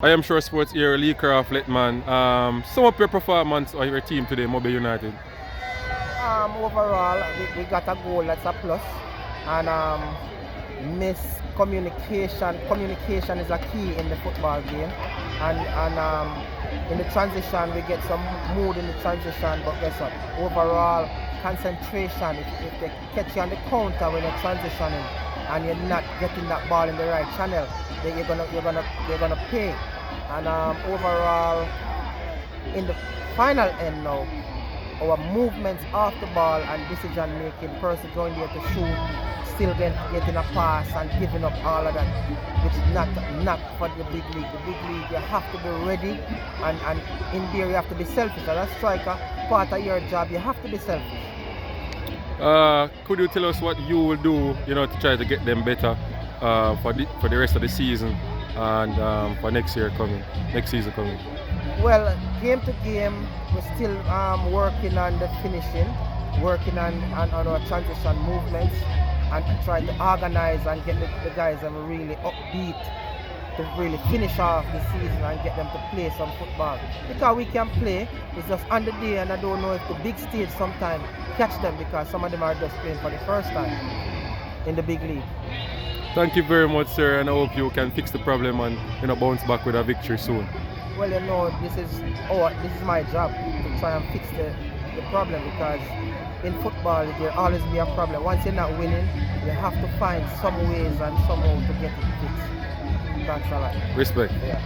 I am sure sports here, Lee Craft, Lettman. Sum up your performance of your team today, Mobile United. Overall, we got a goal that's a plus, and communication is a key in the football game, and in the transition we get some mood in the transition, but guess what? Overall concentration. If they catch you on the counter when you're transitioning and you're not getting that ball in the right channel, then you're gonna pay. And overall, in the final end now, our movements off the ball and decision making, person going there to shoot, still getting a pass and giving up all of that, which is not for the big league. The big league, you have to be ready, and in there you have to be selfish. As a striker, part of your job, you have to be selfish. Could you tell us what you will do, to try to get them better for the rest of the season and for next season coming? Well, game to game, we're still working on the finishing, working on our transition movements, and trying to organize and get the guys that are really upbeat to really finish off the season and get them to play some football. Because we can play, it's just on the day, and I don't know if the big stage sometimes catch them, because some of them are just playing for the first time in the big league. Thank you very much, sir, and I hope you can fix the problem and bounce back with a victory soon. Well, this is my job to try and fix the problem, because in football there always be a problem. Once you're not winning, you have to find some ways and somehow to get it fixed. Thanks a lot. Respect. Yeah.